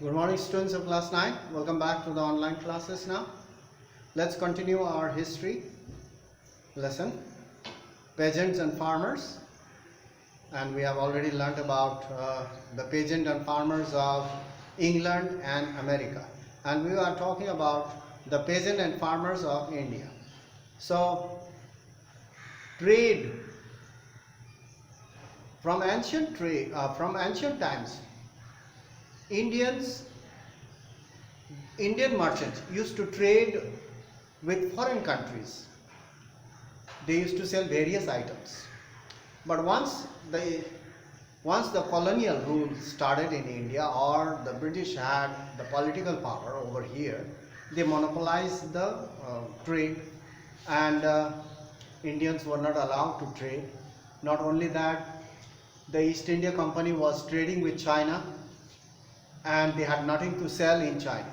Good morning, students of class 9. Welcome back to the online classes now. Let's continue our history lesson, peasants and farmers. And we have already learned about the peasant and farmers of England and America. And we are talking about the peasant and farmers of India. So, trade from ancient times, Indian merchants used to trade with foreign countries. They used to sell various items. But once the colonial rule started in India, or the British had the political power over here, they monopolized the trade, and Indians were not allowed to trade. Not only that, the East India Company was trading with China, and they had nothing to sell in China.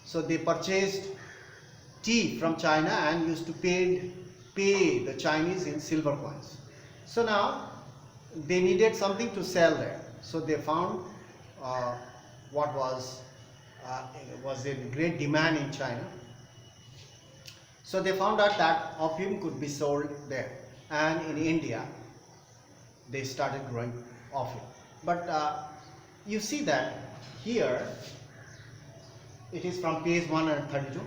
So they purchased tea from China and used to pay the Chinese in silver coins. So now they needed something to sell there. So they found what was in great demand in China. So they found out that opium could be sold there, and in India they started growing opium. But you see that here it is from page 132.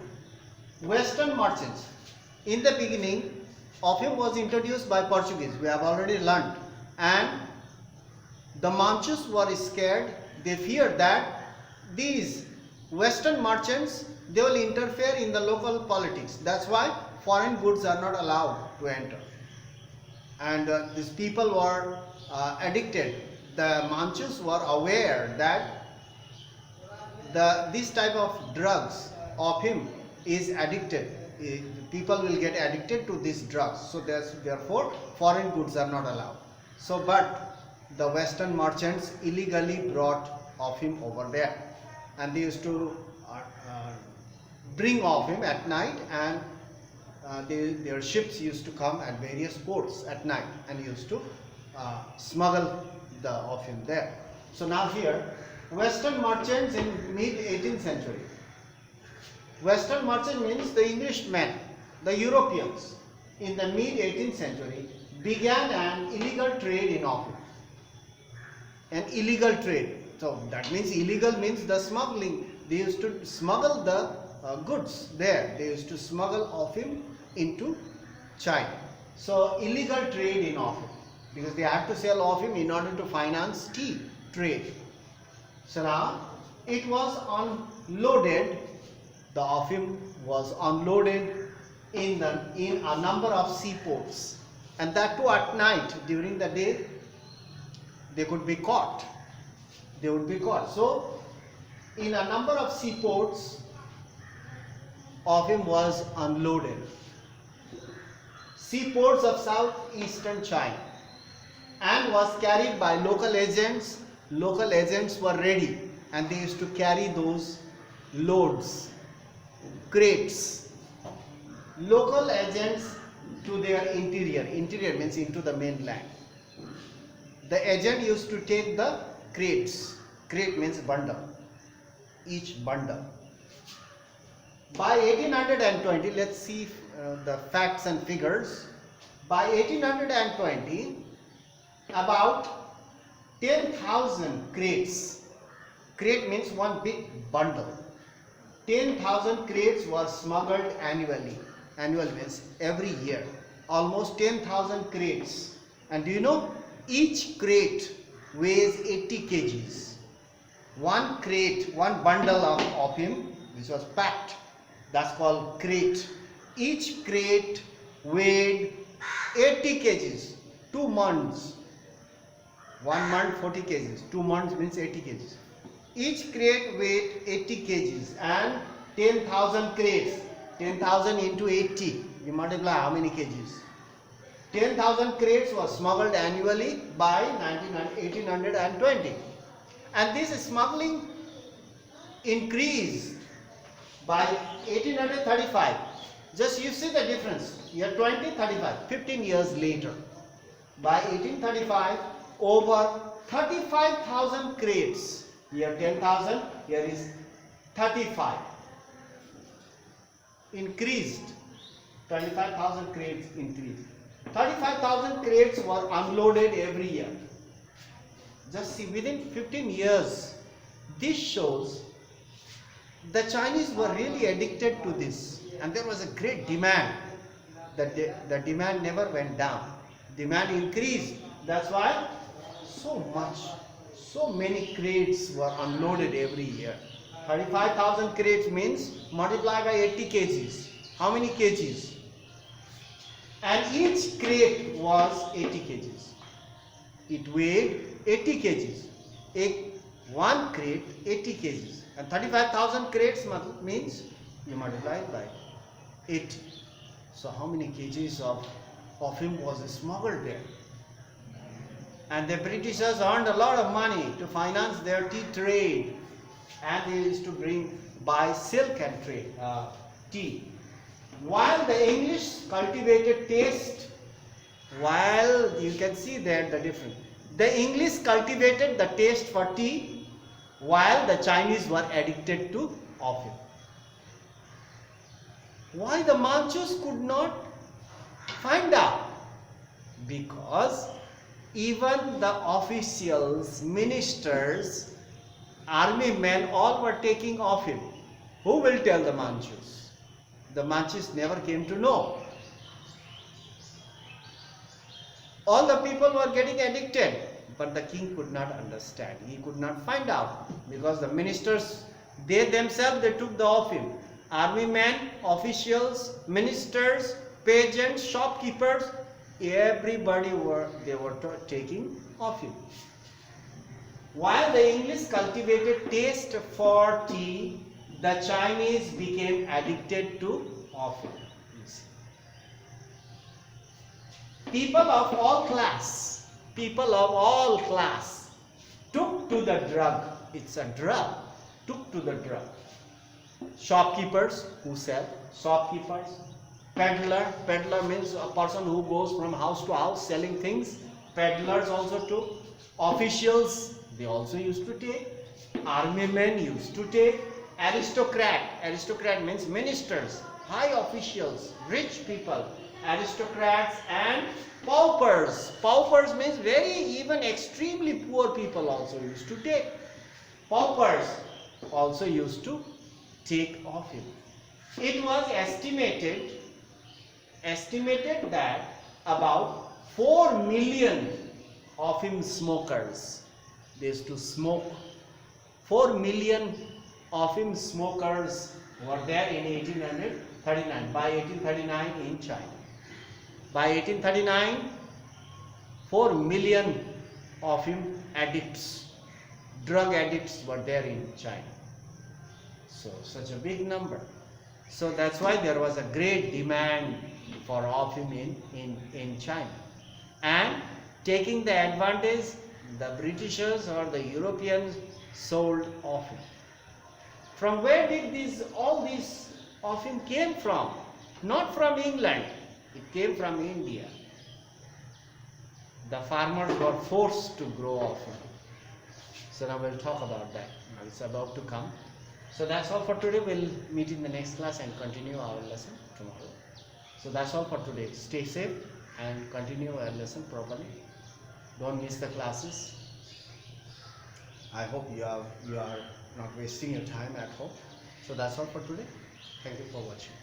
Western merchants. In the beginning, opium was introduced by Portuguese. We have already learned. And the Manchus were scared. They feared that these Western merchants, they will interfere in the local politics. That's why foreign goods are not allowed to enter. And these people were addicted. The Manchus were aware that this type of drugs, opium, is addicted. People will get addicted to these drugs. So therefore, foreign goods are not allowed. So, but the Western merchants illegally brought opium over there, and they used to bring opium at night, and their ships used to come at various ports at night and used to smuggle the opium there. So now here, Western merchants in mid-18th century. Western merchant means the Englishmen, the Europeans in the mid-18th century began an illegal trade in opium. An illegal trade. So that means illegal means the smuggling. They used to smuggle the goods there. They used to smuggle opium into China. So illegal trade in opium, because they had to sell opium in order to finance tea trade. So now it was unloaded. The opium was unloaded in a number of seaports, and that too at night. During the day they could be caught. They would be caught. So in a number of seaports, opium was unloaded. Seaports of southeastern China, and was carried by local agents. Local agents were ready, and they used to carry those loads, crates. Local agents to their interior. Interior means into the mainland. The agent used to take the crates. Crate means bundle. Each bundle. By 1820, let's see the facts and figures. By 1820, about 10,000 crates. Crate means one big bundle. 10,000 crates were smuggled annually. Annual means every year. Almost 10,000 crates. And do you know, each crate weighs 80 kgs. One crate, one bundle of opium, which was packed, that's called crate. Each crate weighed 80 kgs. 2 months. 1 month 40 kgs. 2 months means 80 kgs. Each crate weighed 80 kgs, and 10,000 crates. 10,000 into 80. You multiply how many kgs? 10,000 crates were smuggled annually by 1820. And this smuggling increased by 1835. Just you see the difference. Year 2035, 15 years later. By 1835, over 35,000 crates Here 10,000, here is 35. Increased. 25,000 crates increased. 35,000 crates were unloaded every year. Just see, within 15 years, this shows the Chinese were really addicted to this, and there was a great demand. The demand never went down. Demand increased. That's why so many crates were unloaded every year. 35,000 crates means multiply by 80 kgs. How many kgs? And each crate was 80 kgs. It weighed 80 kgs. One crate 80 kgs. And 35,000 crates means you multiply it by 80. So how many kgs of him was smuggled there? And the Britishers earned a lot of money to finance their tea trade. And they used to buy silk and trade tea. While the English cultivated taste, while you can see there the difference. The English cultivated the taste for tea, while the Chinese were addicted to opium. Why the Manchus could not find out? Because even the officials, ministers, army men, all were taking opium. Who will tell the Manchus? The Manchus never came to know. All the people were getting addicted, but the king could not understand. He could not find out, because the ministers, they themselves, they took the opium. Army men, officials, ministers, pageants, shopkeepers, everybody were taking opium. While the English cultivated taste for tea, the Chinese became addicted to opium. People of all class took to the drug. It's a drug. Took to the drug. Shopkeepers who sell, shopkeepers. Peddler means a person who goes from house to house selling things. Peddlers also took. Officials, they also used to take. Army men used to take. Aristocrat means ministers, high officials, rich people. Aristocrats and paupers. Paupers means even extremely poor people also used to take. Paupers also used to take opium. It was estimated that about 4 million opium smokers, they used to smoke. 4 million opium smokers were there in 1839, by 1839 in China. By 1839, 4 million opium addicts, drug addicts were there in China. So, such a big number. So that's why there was a great demand for opium in China. And taking the advantage, the Britishers or the Europeans sold opium. From where did all these opium came from? Not from England. It came from India. The farmers were forced to grow opium. So now we'll talk about that. Now it's about to come. So that's all for today. We'll meet in the next class and continue our lesson tomorrow. So that's all for today. Stay safe and continue our lesson properly. Don't miss the classes. I hope you are not wasting your time at home. So that's all for today. Thank you for watching.